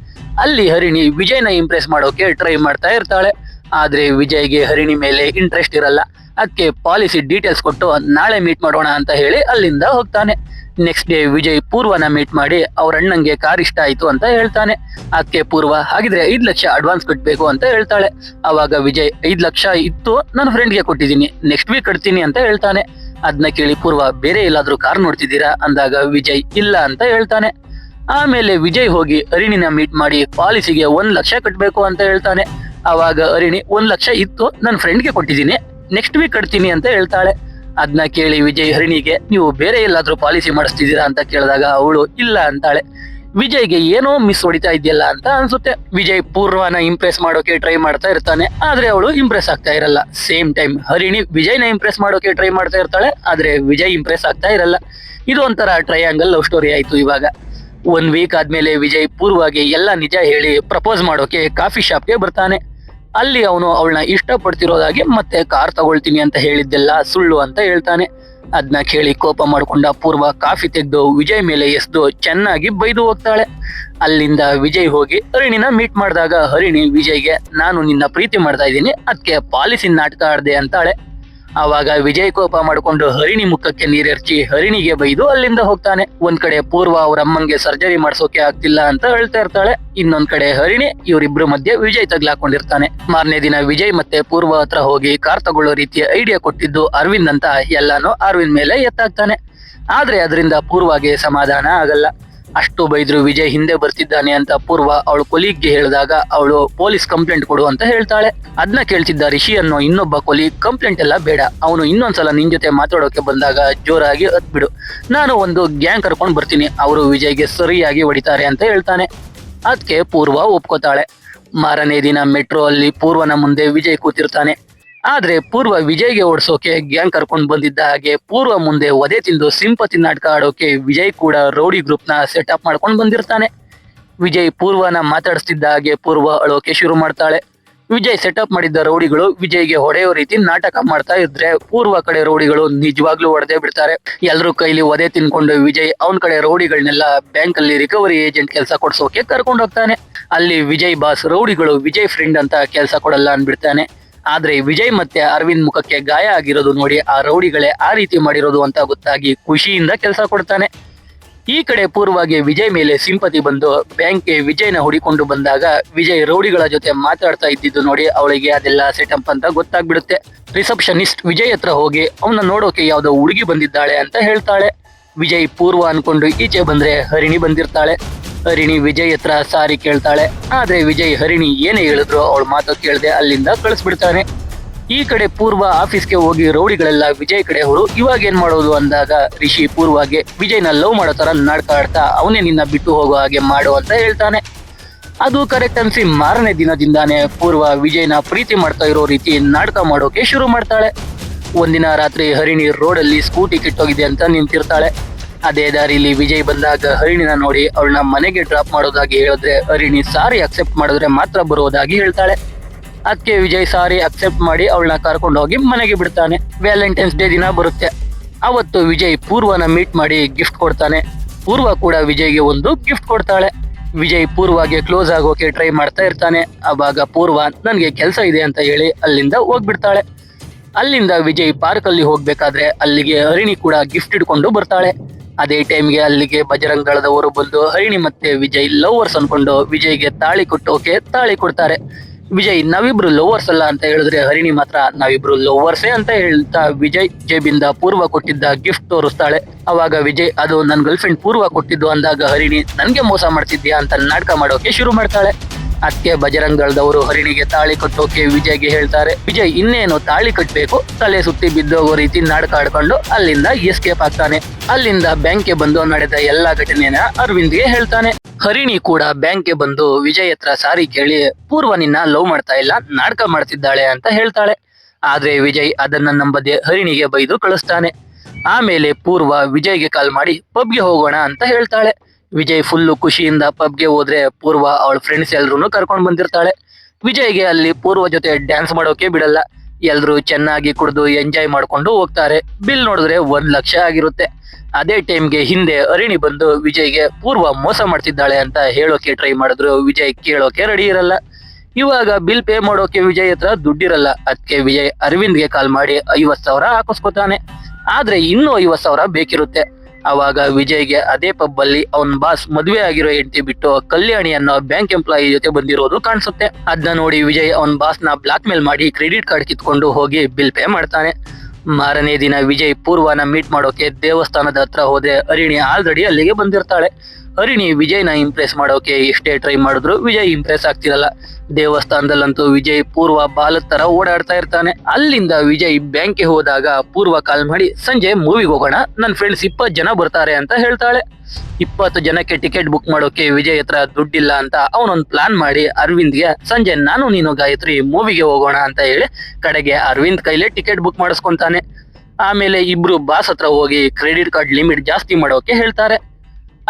ಅಲ್ಲಿ ಹರಿಣಿ ವಿಜಯ್ನ ಇಂಪ್ರೆಸ್ ಮಾಡೋಕೆ ಟ್ರೈ ಮಾಡ್ತಾ ಇರ್ತಾಳೆ. ಆದ್ರೆ ವಿಜಯ್ಗೆ ಹರಿಣಿ ಮೇಲೆ ಇಂಟ್ರೆಸ್ಟ್ ಇರಲ್ಲ. ಅದಕ್ಕೆ ಪಾಲಿಸಿ ಡೀಟೇಲ್ಸ್ ಕೊಟ್ಟು ನಾಳೆ ಮೀಟ್ ಮಾಡೋಣ ಅಂತ ಹೇಳಿ ಅಲ್ಲಿಂದ ಹೋಗ್ತಾನೆ. ನೆಕ್ಸ್ಟ್ ಡೇ ವಿಜಯ್ ಪೂರ್ವನ ಮೀಟ್ ಮಾಡಿ ಅವ್ರ ಅಣ್ಣಂಗೆ ಕಾರ್ ಇಷ್ಟ ಆಯ್ತು ಅಂತ ಹೇಳ್ತಾನೆ. ಅದಕ್ಕೆ ಪೂರ್ವ ಹಾಗಿದ್ರೆ 5 ಲಕ್ಷ ಅಡ್ವಾನ್ಸ್ ಕಟ್ಬೇಕು ಅಂತ ಹೇಳ್ತಾಳೆ. ಅವಾಗ ವಿಜಯ್ 5 ಲಕ್ಷ ಇತ್ತು ನನ್ನ ಫ್ರೆಂಡ್ಗೆ ಕೊಟ್ಟಿದ್ದೀನಿ, ನೆಕ್ಸ್ಟ್ ವೀಕ್ ಕಟ್ತೀನಿ ಅಂತ ಹೇಳ್ತಾನೆ. ಅದನ್ನ ಕೇಳಿ ಪೂರ್ವ ಬೇರೆ ಎಲ್ಲಾದ್ರೂ ಕಾರ್ ನೋಡ್ತಿದ್ದೀರಾ ಅಂದಾಗ ವಿಜಯ್ ಇಲ್ಲ ಅಂತ ಹೇಳ್ತಾನೆ. ಆಮೇಲೆ ವಿಜಯ್ ಹೋಗಿ ಹರಿಣಿನ ಮೀಟ್ ಮಾಡಿ ಪಾಲಿಸಿಗೆ 1 ಲಕ್ಷ ಕಟ್ಬೇಕು ಅಂತ ಹೇಳ್ತಾನೆ. ಅವಾಗ ಹರಿಣಿ 1 ಲಕ್ಷ ಇತ್ತು ನನ್ನ ಫ್ರೆಂಡ್ಗೆ ಕೊಟ್ಟಿದ್ದೀನಿ, ನೆಕ್ಸ್ಟ್ ವೀಕ್ ಕಟ್ತೀನಿ ಅಂತ ಹೇಳ್ತಾಳೆ. ಅದನ್ನ ಕೇಳಿ ವಿಜಯ್ ಹರಿಣಿಗೆ ನೀವು ಬೇರೆ ಎಲ್ಲಾದ್ರೂ ಪಾಲಿಸಿ ಮಾಡಿಸ್ತಿದ್ದೀರಾ ಅಂತ ಕೇಳಿದಾಗ ಅವಳು ಇಲ್ಲ ಅಂತಾಳೆ. ವಿಜಯ್ಗೆ ಏನೋ ಮಿಸ್ ಹೊಡಿತಾ ಇದೆಯಲ್ಲ ಅಂತ ಅನ್ಸುತ್ತೆ. ವಿಜಯ್ ಪೂರ್ವನ ಇಂಪ್ರೆಸ್ ಮಾಡೋಕೆ ಟ್ರೈ ಮಾಡ್ತಾ ಇರ್ತಾನೆ, ಆದ್ರೆ ಅವಳು ಇಂಪ್ರೆಸ್ ಆಗ್ತಾ ಇರಲ್ಲ. ಸೇಮ್ ಟೈಮ್ ಹರಿಣಿ ವಿಜಯ್ನ ಇಂಪ್ರೆಸ್ ಮಾಡೋಕೆ ಟ್ರೈ ಮಾಡ್ತಾ ಇರ್ತಾಳೆ, ಆದ್ರೆ ವಿಜಯ್ ಇಂಪ್ರೆಸ್ ಆಗ್ತಾ ಇರಲ್ಲ. ಇದು ಒಂಥರ ಟ್ರಯಾಂಗಲ್ ಲವ್ ಸ್ಟೋರಿ ಆಯ್ತು. ಇವಾಗ 1 ವೀಕ್ ಆದ್ಮೇಲೆ ವಿಜಯ್ ಪೂರ್ವಗೆ ಎಲ್ಲ ನಿಜ ಹೇಳಿ ಪ್ರಪೋಸ್ ಮಾಡೋಕೆ ಕಾಫಿ ಶಾಪ್ಗೆ ಬರ್ತಾನೆ. ಅಲ್ಲಿ ಅವನು ಅವಳನ್ನ ಇಷ್ಟಪಡ್ತಿರೋದಾಗಿ ಮತ್ತೆ ಕಾರ್ ತಗೊಳ್ತೀನಿ ಅಂತ ಹೇಳಿದ್ದೆಲ್ಲ ಸುಳ್ಳು ಅಂತ ಹೇಳ್ತಾನೆ. ಅದನ್ನ ಕೇಳಿ ಕೋಪ ಮಾಡ್ಕೊಂಡ ಪೂರ್ವ ಕಾಫಿ ತೆಗೆದು ವಿಜಯ್ ಮೇಲೆ ಎಸ್ದು ಚೆನ್ನಾಗಿ ಬೈದು ಹೋಗ್ತಾಳೆ. ಅಲ್ಲಿಂದ ವಿಜಯ್ ಹೋಗಿ ಹರಿಣಿನ ಮೀಟ್ ಮಾಡಿದಾಗ ಹರಿಣಿ ವಿಜಯ್ಗೆ ನಾನು ನಿನ್ನ ಪ್ರೀತಿ ಮಾಡ್ತಾ ಇದ್ದೀನಿ, ಅದಕ್ಕೆ ಪಾಲಿಸಿ ನಾಟಕ ಆಡ್ದೆ ಅಂತಾಳೆ. ಆವಾಗ ವಿಜಯ್ ಕೋಪ ಮಾಡ್ಕೊಂಡು ಹರಿಣಿ ಮುಖಕ್ಕೆ ನೀರೆರ್ಚಿ ಹರಿಣಿಗೆ ಬೈದು ಅಲ್ಲಿಂದ ಹೋಗ್ತಾನೆ. ಒಂದ್ ಕಡೆ ಪೂರ್ವ ಅವ್ರ ಅಮ್ಮಂಗೆ ಸರ್ಜರಿ ಮಾಡ್ಸೋಕೆ ಆಗ್ತಿಲ್ಲ ಅಂತ ಹೇಳ್ತಾ ಇರ್ತಾಳೆ, ಇನ್ನೊಂದ್ ಕಡೆ ಹರಿಣಿ ಇವರಿಬ್ರು ಮಧ್ಯೆ ವಿಜಯ್ ತಗ್ಲಾಕೊಂಡಿರ್ತಾನೆ. ಮಾರನೇ ದಿನ ವಿಜಯ್ ಮತ್ತೆ ಪೂರ್ವ ಹತ್ರ ಹೋಗಿ ಕಾರ್ ತಗೊಳ್ಳೋ ರೀತಿಯ ಐಡಿಯಾ ಕೊಟ್ಟಿದ್ದು ಅರವಿಂದ್ ಅಂತ ಎಲ್ಲಾನು ಅರವಿಂದ್ ಮೇಲೆ ಎತ್ತಾಗ್ತಾನೆ. ಆದ್ರೆ ಅದರಿಂದ ಪೂರ್ವಗೆ ಸಮಾಧಾನ ಆಗಲ್ಲ. ಅಷ್ಟು ಬೈದ್ರು ವಿಜಯ್ ಹಿಂದೆ ಬರ್ತಿದ್ದಾನೆ ಅಂತ ಪೂರ್ವ ಅವಳು ಕೊಲೀಗ್ಗೆ ಹೇಳಿದಾಗ ಅವಳು ಪೊಲೀಸ್ ಕಂಪ್ಲೇಂಟ್ ಕೊಡು ಅಂತ ಹೇಳ್ತಾಳೆ. ಅದನ್ನ ಕೇಳ್ತಿದ್ದ ರಿಷಿ ಅನ್ನೋ ಇನ್ನೊಬ್ಬ ಕೊಲೀಗ್ ಕಂಪ್ಲೇಂಟ್ ಎಲ್ಲ ಬೇಡ, ಅವನು ಇನ್ನೊಂದ್ಸಲ ನಿನ್ ಜೊತೆ ಮಾತಾಡೋಕೆ ಬಂದಾಗ ಜೋರಾಗಿ ಹತ್ಬಿಡು, ನಾನು ಒಂದು ಗ್ಯಾಂಗ್ ಕರ್ಕೊಂಡು ಬರ್ತೀನಿ, ಅವರು ವಿಜಯ್ಗೆ ಸರಿಯಾಗಿ ಹೊಡಿತಾರೆ ಅಂತ ಹೇಳ್ತಾನೆ. ಅದಕ್ಕೆ ಪೂರ್ವ ಒಪ್ಕೋತಾಳೆ. ಮಾರನೇ ದಿನ ಮೆಟ್ರೋ ಅಲ್ಲಿ ಪೂರ್ವನ ಮುಂದೆ ವಿಜಯ್ ಕೂತಿರ್ತಾನೆ. ಆದ್ರೆ ಪೂರ್ವ ವಿಜಯ್ಗೆ ಓಡಿಸೋಕೆ ಗ್ಯಾಂಗ್ ಕರ್ಕೊಂಡು ಬಂದಿದ್ದ ಹಾಗೆ ಪೂರ್ವ ಮುಂದೆ ಒದೆ ತಿಂದು ಸಿಂಪತಿ ನಾಟಕ ಆಡೋಕೆ ವಿಜಯ್ ಕೂಡ ರೌಡಿ ಗ್ರೂಪ್ ನ ಸೆಟಪ್ ಮಾಡ್ಕೊಂಡು ಬಂದಿರ್ತಾನೆ. ವಿಜಯ್ ಪೂರ್ವನ ಮಾತಾಡಿಸ್ತಿದ್ದ ಹಾಗೆ ಪೂರ್ವ ಅಳೋಕೆ ಶುರು ಮಾಡ್ತಾಳೆ. ವಿಜಯ್ ಸೆಟಪ್ ಮಾಡಿದ್ದ ರೌಡಿಗಳು ವಿಜಯ್ಗೆ ಹೊಡೆಯೋ ರೀತಿ ನಾಟಕ ಮಾಡ್ತಾ ಇದ್ರೆ ಪೂರ್ವ ಕಡೆ ರೌಡಿಗಳು ನಿಜವಾಗ್ಲೂ ಹೊಡೆದೇ ಬಿಡ್ತಾರೆ. ಎಲ್ರೂ ಕೈಲಿ ಒದೆ ತಿನ್ಕೊಂಡು ವಿಜಯ್ ಅವನ್ ಕಡೆ ರೌಡಿಗಳನ್ನೆಲ್ಲ ಬ್ಯಾಂಕ್ ಅಲ್ಲಿ ರಿಕವರಿ ಏಜೆಂಟ್ ಕೆಲಸ ಕೊಡ್ಸೋಕೆ ಕರ್ಕೊಂಡು ಹೋಗ್ತಾನೆ. ಅಲ್ಲಿ ವಿಜಯ್ ಬಾಸ್ ರೌಡಿಗಳು ವಿಜಯ್ ಫ್ರೆಂಡ್ ಅಂತ ಕೆಲಸ ಕೊಡಲ್ಲ ಅನ್ಬಿಡ್ತಾನೆ. ಆದ್ರೆ ವಿಜಯ್ ಮತ್ತೆ ಅರವಿಂದ್ ಮುಖಕ್ಕೆ ಗಾಯ ಆಗಿರೋದು ನೋಡಿ ಆ ರೌಡಿಗಳೇ ಆ ರೀತಿ ಮಾಡಿರೋದು ಅಂತ ಗೊತ್ತಾಗಿ ಖುಷಿಯಿಂದ ಕೆಲಸ ಕೊಡ್ತಾನೆ. ಈ ಕಡೆ ಪೂರ್ವಗೆ ವಿಜಯ್ ಮೇಲೆ ಸಿಂಪತಿ ಬಂದು ಬ್ಯಾಂಕ್ಗೆ ವಿಜಯ್ನ ಹುಡಿಕೊಂಡು ಬಂದಾಗ ವಿಜಯ್ ರೌಡಿಗಳ ಜೊತೆ ಮಾತಾಡ್ತಾ ಇದ್ದಿದ್ದು ನೋಡಿ ಅವಳಿಗೆ ಅದೆಲ್ಲ ಸೆಟಪ್ ಅಂತ ಗೊತ್ತಾಗ್ಬಿಡುತ್ತೆ. ರಿಸೆಪ್ಷನಿಸ್ಟ್ ವಿಜಯ್ ಹತ್ರ ಹೋಗಿ ಅವನ್ನ ನೋಡೋಕೆ ಯಾವ್ದೋ ಹುಡುಗಿ ಬಂದಿದ್ದಾಳೆ ಅಂತ ಹೇಳ್ತಾಳೆ. ವಿಜಯ್ ಪೂರ್ವ ಅನ್ಕೊಂಡು ಈಚೆ ಬಂದ್ರೆ ಹರಿಣಿ ಬಂದಿರ್ತಾಳೆ. ಹರಿಣಿ ವಿಜಯ್ ಹತ್ರ ಸಾರಿ ಕೇಳ್ತಾಳೆ. ಆದ್ರೆ ವಿಜಯ್ ಹರಿಣಿ ಏನೇ ಹೇಳಿದ್ರು ಅವಳ ಮಾತು ಕೇಳದೆ ಅಲ್ಲಿಂದ ಕಳಿಸ್ಬಿಡ್ತಾನೆ. ಈ ಕಡೆ ಪೂರ್ವ ಆಫೀಸ್ಗೆ ಹೋಗಿ ರೌಡಿಗಳೆಲ್ಲ ವಿಜಯ್ ಕಡೆ ಹೊರು ಇವಾಗ ಏನ್ ಮಾಡೋದು ಅಂದಾಗ ರಿಷಿ ಪೂರ್ವಗೆ ವಿಜಯ್ನ ಲವ್ ಮಾಡೋ ತರ ನಾಟಕ ಆಡ್ತಾ ಅವನೇ ನಿನ್ನ ಬಿಟ್ಟು ಹೋಗೋ ಹಾಗೆ ಮಾಡು ಅಂತ ಹೇಳ್ತಾನೆ. ಅದು ಕರೆಕ್ಟ್ ಅನ್ಸಿ ಮಾರನೇ ದಿನದಿಂದಾನೇ ಪೂರ್ವ ವಿಜಯ್ನ ಪ್ರೀತಿ ಮಾಡ್ತಾ ಇರೋ ರೀತಿ ನಾಟಕ ಮಾಡೋಕೆ ಶುರು ಮಾಡ್ತಾಳೆ. ಒಂದಿನ ರಾತ್ರಿ ಹರಿಣಿ ರೋಡಲ್ಲಿ ಸ್ಕೂಟಿ ಕೆಟ್ಟೋಗಿದೆ ಅಂತ ನಿಂತಿರ್ತಾಳೆ. ಅದೇ ದಾರಿಲಿ ವಿಜಯ್ ಬಂದಾಗ ಹರಿಣಿನ ನೋಡಿ ಅವಳನ್ನ ಮನೆಗೆ ಡ್ರಾಪ್ ಮಾಡೋದಾಗಿ ಹೇಳಿದ್ರೆ ಹರಿಣಿ ಸಾರಿ ಅಕ್ಸೆಪ್ಟ್ ಮಾಡಿದ್ರೆ ಮಾತ್ರ ಬರೋದಾಗಿ ಹೇಳ್ತಾಳೆ. ಅದಕ್ಕೆ ವಿಜಯ್ ಸಾರಿ ಅಕ್ಸೆಪ್ಟ್ ಮಾಡಿ ಅವಳನ್ನ ಕರ್ಕೊಂಡು ಹೋಗಿ ಮನೆಗೆ ಬಿಡ್ತಾನೆ. ವ್ಯಾಲೆಂಟೈನ್ಸ್ ಡೇ ದಿನ ಬರುತ್ತೆ. ಅವತ್ತು ವಿಜಯ್ ಪೂರ್ವನ ಮೀಟ್ ಮಾಡಿ ಗಿಫ್ಟ್ ಕೊಡ್ತಾನೆ. ಪೂರ್ವ ಕೂಡ ವಿಜಯ್ಗೆ ಒಂದು ಗಿಫ್ಟ್ ಕೊಡ್ತಾಳೆ. ವಿಜಯ್ ಪೂರ್ವಗೆ ಕ್ಲೋಸ್ ಆಗೋಕೆ ಟ್ರೈ ಮಾಡ್ತಾ ಇರ್ತಾನೆ. ಅವಾಗ ಪೂರ್ವ ನನ್ಗೆ ಕೆಲಸ ಇದೆ ಅಂತ ಹೇಳಿ ಅಲ್ಲಿಂದ ಹೋಗ್ಬಿಡ್ತಾಳೆ. ಅಲ್ಲಿಂದ ವಿಜಯ್ ಪಾರ್ಕ್ ಅಲ್ಲಿ ಹೋಗ್ಬೇಕಾದ್ರೆ ಅಲ್ಲಿಗೆ ಹರಿಣಿ ಕೂಡ ಗಿಫ್ಟ್ ಇಟ್ಕೊಂಡು ಬರ್ತಾಳೆ. ಅದೇ ಟೈಮ್ಗೆ ಅಲ್ಲಿಗೆ ಬಜರಂಗ್ ದಳದವರು ಬಂದು ಹರಿಣಿ ಮತ್ತೆ ವಿಜಯ್ ಲವರ್ಸ್ ಅನ್ಕೊಂಡು ವಿಜಯ್ಗೆ ತಾಳಿ ಕೊಡ್ತಾರೆ. ವಿಜಯ್ ನಾವಿಬ್ರು ಲವರ್ಸ್ ಅಲ್ಲ ಅಂತ ಹೇಳಿದ್ರೆ ಹರಿಣಿ ಮಾತ್ರ ನಾವಿಬ್ರು ಲವರ್ಸೇ ಅಂತ ಹೇಳ್ತಾ ವಿಜಯ್ ಜೇಬಿಂದ ಪೂರ್ವ ಕೊಟ್ಟಿದ್ದ ಗಿಫ್ಟ್ ತೋರಿಸ್ತಾಳೆ. ಅವಾಗ ವಿಜಯ್ ಅದು ನನ್ ಗರ್ಲ್ ಫ್ರೆಂಡ್ ಪೂರ್ವ ಕೊಟ್ಟಿದ್ದು ಅಂದಾಗ ಹರಿಣಿ ನನ್ಗೆ ಮೋಸ ಮಾಡ್ತಿದ್ಯಾ ಅಂತ ನಾಟಕ ಮಾಡೋಕೆ ಶುರು ಮಾಡ್ತಾಳೆ. ಅದಕ್ಕೆ ಬಜರಂಗ್ ದಳದವರು ಹರಿಣಿಗೆ ತಾಳಿ ಕಟ್ಟೋಕೆ ವಿಜಯ್ಗೆ ಹೇಳ್ತಾರೆ. ವಿಜಯ್ ಇನ್ನೇನು ತಾಳಿ ಕಟ್ಬೇಕು, ತಲೆ ಸುತ್ತಿ ಬಿದ್ದೋಗೋ ರೀತಿ ನಾಟಕ ಆಡ್ಕೊಂಡು ಅಲ್ಲಿಂದ ಎಸ್ಕೇಪ್ ಆಗ್ತಾನೆ. ಅಲ್ಲಿಂದ ಬ್ಯಾಂಕ್ಗೆ ಬಂದು ನಡೆದ ಎಲ್ಲಾ ಘಟನೆನ ಅರವಿಂದ್ಗೆ ಹೇಳ್ತಾನೆ. ಹರಿಣಿ ಕೂಡ ಬ್ಯಾಂಕ್ಗೆ ಬಂದು ವಿಜಯ್ ಹತ್ರ ಸಾರಿ ಕೇಳಿ ಪೂರ್ವ ನಿನ್ನ ಲವ್ ಮಾಡ್ತಾ ಇಲ್ಲ, ನಾಟಕ ಮಾಡ್ತಿದ್ದಾಳೆ ಅಂತ ಹೇಳ್ತಾಳೆ. ಆದ್ರೆ ವಿಜಯ್ ಅದನ್ನ ನಂಬದೆ ಹರಿಣಿಗೆ ಬೈದು ಕಳಿಸ್ತಾನೆ. ಆಮೇಲೆ ಪೂರ್ವ ವಿಜಯ್ಗೆ ಕಾಲ್ ಮಾಡಿ ಪಬ್ಗೆ ಹೋಗೋಣ ಅಂತ ಹೇಳ್ತಾಳೆ. ವಿಜಯ್ ಫುಲ್ಲು ಖುಷಿಯಿಂದ ಪಬ್ಗೆ ಹೋದ್ರೆ ಪೂರ್ವ ಅವಳ ಫ್ರೆಂಡ್ಸ್ ಎಲ್ರೂ ಕರ್ಕೊಂಡು ಬಂದಿರ್ತಾಳೆ. ವಿಜಯ್ಗೆ ಅಲ್ಲಿ ಪೂರ್ವ ಜೊತೆ ಡ್ಯಾನ್ಸ್ ಮಾಡೋಕೆ ಬಿಡಲ್ಲ. ಎಲ್ರು ಚೆನ್ನಾಗಿ ಕುಡಿದು ಎಂಜಾಯ್ ಮಾಡ್ಕೊಂಡು ಹೋಗ್ತಾರೆ. ಬಿಲ್ ನೋಡಿದ್ರೆ 1,00,000 ಆಗಿರುತ್ತೆ. ಅದೇ ಟೈಮ್ಗೆ ಹಿಂದೆ ಹರಿಣಿ ಬಂದು ವಿಜಯ್ಗೆ ಪೂರ್ವ ಮೋಸ ಮಾಡ್ತಿದ್ದಾಳೆ ಅಂತ ಹೇಳೋಕೆ ಟ್ರೈ ಮಾಡಿದ್ರು. ವಿಜಯ್ ಕೇಳೋಕೆ ರೆಡಿ ಇರಲ್ಲ. ಇವಾಗ ಬಿಲ್ ಪೇ ಮಾಡೋಕೆ ವಿಜಯ್ ಹತ್ರ ದುಡ್ಡಿರಲ್ಲ. ಅದಕ್ಕೆ ವಿಜಯ್ ಅರವಿಂದ್ಗೆ ಕಾಲ್ ಮಾಡಿ 50,000 ಹಾಕಿಸ್ಕೊತಾನೆ. ಆದ್ರೆ ಇನ್ನೂ 50,000 ಬೇಕಿರುತ್ತೆ. ಅವಾಗ ವಿಜಯ್ಗೆ ಅದೇ ಪಬ್ ಅಲ್ಲಿ ಅವನ್ ಬಾಸ್ ಮದ್ವೆ ಆಗಿರೋ ಹೆಂಡತಿ ಬಿಟ್ಟು ಕಲ್ಯಾಣಿ ಅನ್ನೋ ಬ್ಯಾಂಕ್ ಎಂಪ್ಲಾಯಿ ಜೊತೆ ಬಂದಿರೋದು ಕಾಣಿಸುತ್ತೆ. ಅದನ್ನ ನೋಡಿ ವಿಜಯ್ ಅವನ್ ಬಾಸ್ ನ ಬ್ಲಾಕ್ ಮೇಲ್ ಮಾಡಿ ಕ್ರೆಡಿಟ್ ಕಾರ್ಡ್ ಕಿತ್ಕೊಂಡು ಹೋಗಿ ಬಿಲ್ ಪೇ ಮಾಡ್ತಾನೆ. ಮಾರನೇ ದಿನ ವಿಜಯ್ ಪೂರ್ವನ ಮೀಟ್ ಮಾಡೋಕೆ ದೇವಸ್ಥಾನದ ಹತ್ರ ಹೋದ್ರೆ ಹರಿಣಿ ಆಲ್ರೆಡಿ ಅಲ್ಲಿಗೆ ಬಂದಿರ್ತಾಳೆ. ಹರಿಣಿ ವಿಜಯ್ನ ಇಂಪ್ರೆಸ್ ಮಾಡೋಕೆ ಎಷ್ಟೇ ಟ್ರೈ ಮಾಡಿದ್ರು ವಿಜಯ್ ಇಂಪ್ರೆಸ್ ಆಗ್ತಿರಲ್ಲ. ದೇವಸ್ಥಾನದಲ್ಲಂತೂ ವಿಜಯ್ ಪೂರ್ವ ಬಾಲದ ತರ ಓಡಾಡ್ತಾ ಇರ್ತಾನೆ. ಅಲ್ಲಿಂದ ವಿಜಯ್ ಬ್ಯಾಂಕ್ಗೆ ಹೋದಾಗ ಪೂರ್ವ ಕಾಲ್ ಮಾಡಿ ಸಂಜೆ ಮೂವಿಗೆ ಹೋಗೋಣ, ನನ್ನ ಫ್ರೆಂಡ್ಸ್ 20 ಜನ ಬರ್ತಾರೆ ಅಂತ ಹೇಳ್ತಾಳೆ. 20 ಜನಕ್ಕೆ ಟಿಕೆಟ್ ಬುಕ್ ಮಾಡೋಕೆ ವಿಜಯ್ ಹತ್ರ ದುಡ್ಡಿಲ್ಲ ಅಂತ ಅವನೊಂದು ಪ್ಲಾನ್ ಮಾಡಿ ಅರವಿಂದ್ಗೆ ಸಂಜೆ ನಾನು ನೀನು ಗಾಯತ್ರಿ ಮೂವಿಗೆ ಹೋಗೋಣ ಅಂತ ಹೇಳಿ ಕಡೆಗೆ ಅರವಿಂದ್ ಕೈಲೇ ಟಿಕೆಟ್ ಬುಕ್ ಮಾಡಿಸ್ಕೊಂತಾನೆ. ಆಮೇಲೆ ಇಬ್ರು ಬಾಸ್ ಹತ್ರ ಹೋಗಿ ಕ್ರೆಡಿಟ್ ಕಾರ್ಡ್ ಲಿಮಿಟ್ ಜಾಸ್ತಿ ಮಾಡೋಕೆ ಹೇಳ್ತಾರೆ.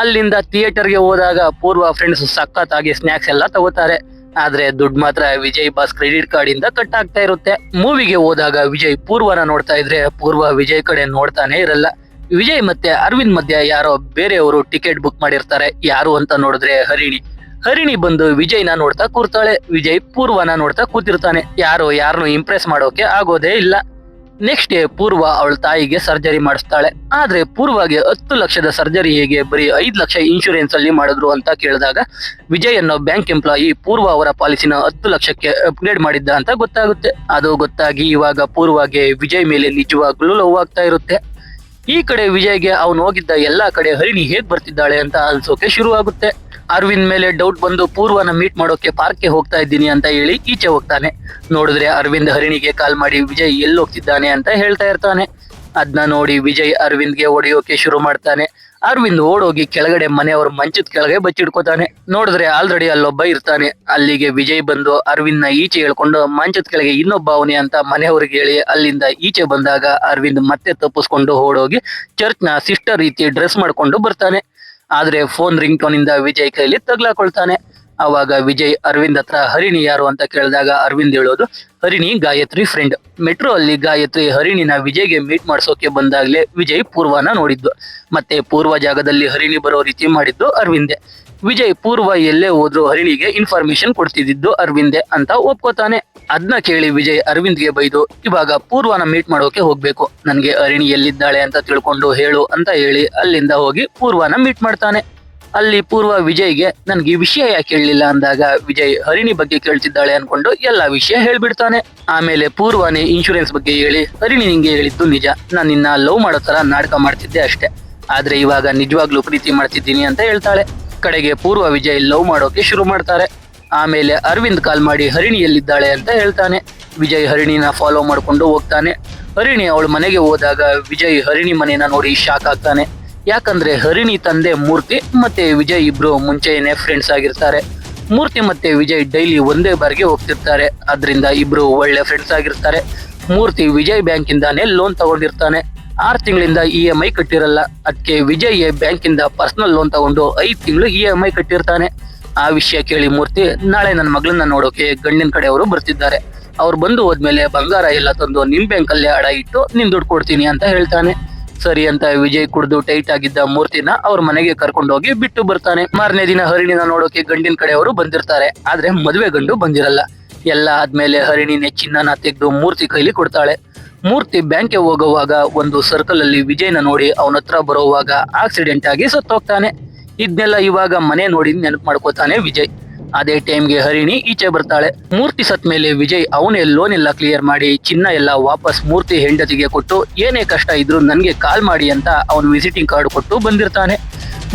ಅಲ್ಲಿಂದ ಥಿಯೇಟರ್ಗೆ ಹೋದಾಗ ಪೂರ್ವ ಫ್ರೆಂಡ್ಸ್ ಸಖತ್ತಾಗಿ ಸ್ನಾಕ್ಸ್ ಎಲ್ಲ ತಗೋತಾರೆ. ಆದ್ರೆ ದುಡ್ಡು ಮಾತ್ರ ವಿಜಯ್ ಬಾಸ್ ಕ್ರೆಡಿಟ್ ಕಾರ್ಡ್ ಇಂದ ಕಟ್ ಆಗ್ತಾ ಇರುತ್ತೆ. ಮೂವಿಗೆ ಹೋದಾಗ ವಿಜಯ್ ಪೂರ್ವನ ನೋಡ್ತಾ ಇದ್ರೆ ಪೂರ್ವ ವಿಜಯ್ ಕಡೆ ನೋಡ್ತಾನೆ ಇರಲ್ಲ. ವಿಜಯ್ ಮತ್ತೆ ಅರವಿಂದ್ ಮಧ್ಯ ಯಾರೋ ಬೇರೆಯವರು ಟಿಕೆಟ್ ಬುಕ್ ಮಾಡಿರ್ತಾರೆ. ಯಾರು ಅಂತ ನೋಡಿದ್ರೆ ಹರಿಣಿ ಬಂದು ವಿಜಯ್ನ ನೋಡ್ತಾ ಕೂರ್ತಾಳೆ. ವಿಜಯ್ ಪೂರ್ವನ ನೋಡ್ತಾ ಕೂತಿರ್ತಾನೆ. ಯಾರನ್ನು ಇಂಪ್ರೆಸ್ ಮಾಡೋಕೆ ಆಗೋದೇ ಇಲ್ಲ. ನೆಕ್ಸ್ಟ್ ಡೇ ಪೂರ್ವ ಅವಳ ತಾಯಿಗೆ ಸರ್ಜರಿ ಮಾಡಿಸ್ತಾಳೆ. ಆದ್ರೆ ಪೂರ್ವಗೆ 10 ಲಕ್ಷದ ಸರ್ಜರಿ ಹೇಗೆ ಬರೀ 5 ಲಕ್ಷ ಇನ್ಶೂರೆನ್ಸ್ ಅಲ್ಲಿ ಮಾಡಿದ್ರು ಅಂತ ಕೇಳಿದಾಗ ವಿಜಯ್ ಅನ್ನೋ ಬ್ಯಾಂಕ್ ಎಂಪ್ಲಾಯಿ ಪೂರ್ವ ಅವರ ಪಾಲಿಸಿನ 10 ಲಕ್ಷಕ್ಕೆ ಅಪ್ಗ್ರೇಡ್ ಮಾಡಿದ್ದ ಅಂತ ಗೊತ್ತಾಗುತ್ತೆ. ಅದು ಗೊತ್ತಾಗಿ ಇವಾಗ ಪೂರ್ವಗೆ ವಿಜಯ್ ಮೇಲೆ ನಿಜವಾಗ್ಲೂ ಲವ್ ಆಗ್ತಾ ಇರುತ್ತೆ. ಈ ಕಡೆ ವಿಜಯ್ಗೆ ಅವನು ಹೋಗಿದ್ದ ಎಲ್ಲಾ ಕಡೆ ಹರಿಣಿ ಹೇಗ್ ಬರ್ತಿದ್ದಾಳೆ ಅಂತ ಅನ್ಸೋಕೆ ಶುರು ಆಗುತ್ತೆ. ಅರವಿಂದ್ ಮೇಲೆ ಡೌಟ್ ಬಂದು ಪೂರ್ವನ ಮೀಟ್ ಮಾಡೋಕೆ ಪಾರ್ಕ್ಗೆ ಹೋಗ್ತಾ ಇದ್ದೀನಿ ಅಂತ ಹೇಳಿ ಈಚೆ ಹೋಗ್ತಾನೆ. ನೋಡಿದ್ರೆ ಅರವಿಂದ್ ಹರಿಣಿಗೆ ಕಾಲ್ ಮಾಡಿ ವಿಜಯ್ ಎಲ್ಲಿ ಹೋಗ್ತಿದ್ದಾನೆ ಅಂತ ಹೇಳ್ತಾ ಇರ್ತಾನೆ. ಅದನ್ನ ನೋಡಿ ವಿಜಯ್ ಅರವಿಂದ್ಗೆ ಹೊಡೆಯೋಕೆ ಶುರು ಮಾಡ್ತಾನೆ. ಅರವಿಂದ್ ಓಡೋಗಿ ಕೆಳಗಡೆ ಮನೆಯವ್ರ ಮಂಚದ ಕೆಳಗೆ ಬಚ್ಚಿಡ್ಕೋತಾನೆ. ನೋಡಿದ್ರೆ ಆಲ್ರೆಡಿ ಅಲ್ಲೊಬ್ಬ ಇರ್ತಾನೆ. ಅಲ್ಲಿಗೆ ವಿಜಯ್ ಬಂದು ಅರವಿಂದ್ ನ ಈಚೆ ಹೇಳ್ಕೊಂಡು ಮಂಚದ ಕೆಳಗೆ ಇನ್ನೊಬ್ಬ ಅವನೇ ಅಂತ ಮನೆಯವ್ರಿಗೆ ಹೇಳಿ ಅಲ್ಲಿಂದ ಈಚೆ ಬಂದಾಗ ಅರವಿಂದ್ ಮತ್ತೆ ತಪ್ಪಿಸ್ಕೊಂಡು ಓಡೋಗಿ ಚರ್ಚ್ ನ ಸಿಸ್ಟರ್ ರೀತಿ ಡ್ರೆಸ್ ಮಾಡ್ಕೊಂಡು ಬರ್ತಾನೆ. ಆದ್ರೆ ಫೋನ್ ರಿಂಗ್ ಟೋನ್ ಇಂದ ವಿಜಯ್ ಕೈಲಿ ತಗ್ಲಾಕೊಳ್ತಾನೆ. ಅವಾಗ ವಿಜಯ್ ಅರವಿಂದ್ ಹತ್ರ ಹರಿಣಿ ಯಾರು ಅಂತ ಕೇಳಿದಾಗ ಅರವಿಂದ್ ಹೇಳೋದು ಹರಿಣಿ ಗಾಯತ್ರಿ ಫ್ರೆಂಡ್. ಮೆಟ್ರೋ ಅಲ್ಲಿ ಗಾಯತ್ರಿ ಹರಿಣಿನ ವಿಜಯ್ಗೆ ಮೀಟ್ ಮಾಡ್ಸೋಕೆ ಬಂದಾಗ್ಲೇ ವಿಜಯ್ ಪೂರ್ವನ ನೋಡಿದ್ದು. ಮತ್ತೆ ಪೂರ್ವ ಜಾಗದಲ್ಲಿ ಹರಿಣಿ ಬರೋ ರೀತಿ ಮಾಡಿದ್ದು ಅರವಿಂದೆ. ವಿಜಯ್ ಪೂರ್ವ ಎಲ್ಲೇ ಹೋದ್ರು ಹರಿಣಿಗೆ ಇನ್ಫಾರ್ಮೇಶನ್ ಕೊಡ್ತಿದ್ದು ಅರವಿಂದೆ ಅಂತ ಒಪ್ಕೋತಾನೆ. ಅದನ್ನ ಕೇಳಿ ವಿಜಯ್ ಅರವಿಂದ್ಗೆ ಬೈದು ಇವಾಗ ಪೂರ್ವನ ಮೀಟ್ ಮಾಡೋಕೆ ಹೋಗ್ಬೇಕು, ನನ್ಗೆ ಹರಿಣಿ ಎಲ್ಲಿದ್ದಾಳೆ ಅಂತ ತಿಳ್ಕೊಂಡು ಹೇಳು ಅಂತ ಹೇಳಿ ಅಲ್ಲಿಂದ ಹೋಗಿ ಪೂರ್ವನ ಮೀಟ್ ಮಾಡ್ತಾನೆ. ಅಲ್ಲಿ ಪೂರ್ವ ವಿಜಯ್ಗೆ ನನ್ಗೆ ಈ ವಿಷಯ ಯಾಕೆ ಹೇಳಲಿಲ್ಲ ಅಂದಾಗ ವಿಜಯ್ ಹರಿಣಿ ಬಗ್ಗೆ ಕೇಳ್ತಿದ್ದಾಳೆ ಅನ್ಕೊಂಡು ಎಲ್ಲಾ ವಿಷಯ ಹೇಳ್ಬಿಡ್ತಾನೆ. ಆಮೇಲೆ ಪೂರ್ವನೇ ಇನ್ಶೂರೆನ್ಸ್ ಬಗ್ಗೆ ಹೇಳಿ ಹರಿಣಿ ನಿಂಗೆ ಹೇಳಿದ್ದು ನಿಜ, ನಾನು ನಿನ್ನ ಲವ್ ಮಾಡೋ ತರ ನಾಟಕ ಮಾಡ್ತಿದ್ದೆ ಅಷ್ಟೇ, ಆದ್ರೆ ಇವಾಗ ನಿಜವಾಗ್ಲೂ ಪ್ರೀತಿ ಮಾಡ್ತಿದ್ದೀನಿ ಅಂತ ಹೇಳ್ತಾಳೆ. ಕಡೆಗೆ ಪೂರ್ವ ವಿಜಯ್ ಲವ್ ಮಾಡೋಕೆ ಶುರು ಮಾಡ್ತಾರೆ. ಆಮೇಲೆ ಅರವಿಂದ್ ಕಾಲ್ ಮಾಡಿ ಹರಿಣಿ ಎಲ್ಲಿದ್ದಾಳೆ ಅಂತ ಹೇಳ್ತಾನೆ. ವಿಜಯ್ ಹರಿಣಿನ ಫಾಲೋ ಮಾಡ್ಕೊಂಡು ಹೋಗ್ತಾನೆ. ಹರಿಣಿ ಅವಳ ಮನೆಗೆ ಹೋದಾಗ ವಿಜಯ್ ಹರಿಣಿ ಮನೆನ ನೋಡಿ ಶಾಕ್ ಆಗ್ತಾನೆ. ಯಾಕಂದ್ರೆ ಹರಿಣಿ ತಂದೆ ಮೂರ್ತಿ ಮತ್ತೆ ವಿಜಯ್ ಇಬ್ರು ಮುಂಚೆನೆ ಫ್ರೆಂಡ್ಸ್ ಆಗಿರ್ತಾರೆ. ಮೂರ್ತಿ ಮತ್ತೆ ವಿಜಯ್ ಡೈಲಿ ಒಂದೇ ಬಾರ್ಗೆ ಹೋಗ್ತಿರ್ತಾರೆ. ಅದರಿಂದ ಇಬ್ರು ಒಳ್ಳೆ ಫ್ರೆಂಡ್ಸ್ ಆಗಿರ್ತಾರೆ. ಮೂರ್ತಿ ವಿಜಯ್ ಬ್ಯಾಂಕ್ ಇಂದಾನೆ ಲೋನ್ ತಗೊಂಡಿರ್ತಾನೆ. 6 ತಿಂಗಳಿಂದ EMI ಕಟ್ಟಿರಲ್ಲ. ಅದಕ್ಕೆ ವಿಜಯ್ ಬ್ಯಾಂಕ್ ಇಂದ ಪರ್ಸನಲ್ ಲೋನ್ ತಗೊಂಡು 5 ತಿಂಗಳು EMI ಕಟ್ಟಿರ್ತಾನೆ. ಆ ವಿಷಯ ಕೇಳಿ ಮೂರ್ತಿ ನಾಳೆ ನನ್ನ ಮಗಳನ್ನ ನೋಡೋಕೆ ಗಂಡಿನ ಕಡೆಯವರು ಬರ್ತಿದ್ದಾರೆ, ಅವ್ರು ಬಂದು ಹೋದ್ಮೇಲೆ ಬಂಗಾರ ಎಲ್ಲ ತಂದು ನಿಮ್ ಬ್ಯಾಂಕ್ ಅಲ್ಲೇ ಅಡ ಇಟ್ಟು ನಿಮ್ ದುಡ್ಡು ಕೊಡ್ತೀನಿ ಅಂತ ಹೇಳ್ತಾನೆ. ಸರಿ ಅಂತ ವಿಜಯ್ ಕುಡ್ದು ಟೈಟ್ ಆಗಿದ್ದ ಮೂರ್ತಿನ ಅವ್ರ ಮನೆಗೆ ಕರ್ಕೊಂಡೋಗಿ ಬಿಟ್ಟು ಬರ್ತಾನೆ. ಮಾರನೇ ದಿನ ಹರಿಣಿನ ನೋಡೋಕೆ ಗಂಡಿನ ಕಡೆಯವರು ಬಂದಿರ್ತಾರೆ. ಆದ್ರೆ ಮದುವೆ ಗಂಡು ಬಂದಿರಲ್ಲ. ಎಲ್ಲ ಆದ್ಮೇಲೆ ಹರಿಣಿನೇ ಚಿನ್ನನ ತೆಗೆದು ಮೂರ್ತಿ ಕೈಲಿ ಕೊಡ್ತಾಳೆ. ಮೂರ್ತಿ ಬ್ಯಾಂಕ್ಗೆ ಹೋಗುವಾಗ ಒಂದು ಸರ್ಕಲ್ ಅಲ್ಲಿ ವಿಜಯ್ನ ನೋಡಿ ಅವನ ಹತ್ರ ಬರೋವಾಗ ಆಕ್ಸಿಡೆಂಟ್ ಆಗಿ ಸತ್ತೋಗ್ತಾನೆ. ಇದನ್ನೆಲ್ಲ ಇವಾಗ ಮನೆ ನೋಡಿ ನೆನಪು ಮಾಡ್ಕೋತಾನೆ ವಿಜಯ್. ಅದೇ ಟೈಮ್ಗೆ ಹರಿಣಿ ಈಚೆ ಬರ್ತಾಳೆ. ಮೂರ್ತಿ ಸತ್ ಮೇಲೆ ವಿಜಯ್ ಅವನೇ ಲೋನ್ ಎಲ್ಲ ಕ್ಲಿಯರ್ ಮಾಡಿ ಚಿನ್ನ ಎಲ್ಲ ವಾಪಸ್ ಮೂರ್ತಿ ಹೆಂಡತಿಗೆ ಕೊಟ್ಟು ಏನೇ ಕಷ್ಟ ಇದ್ರು ನನ್ಗೆ ಕಾಲ್ ಮಾಡಿ ಅಂತ ಅವನು ವಿಸಿಟಿಂಗ್ ಕಾರ್ಡ್ ಕೊಟ್ಟು ಬಂದಿರ್ತಾನೆ.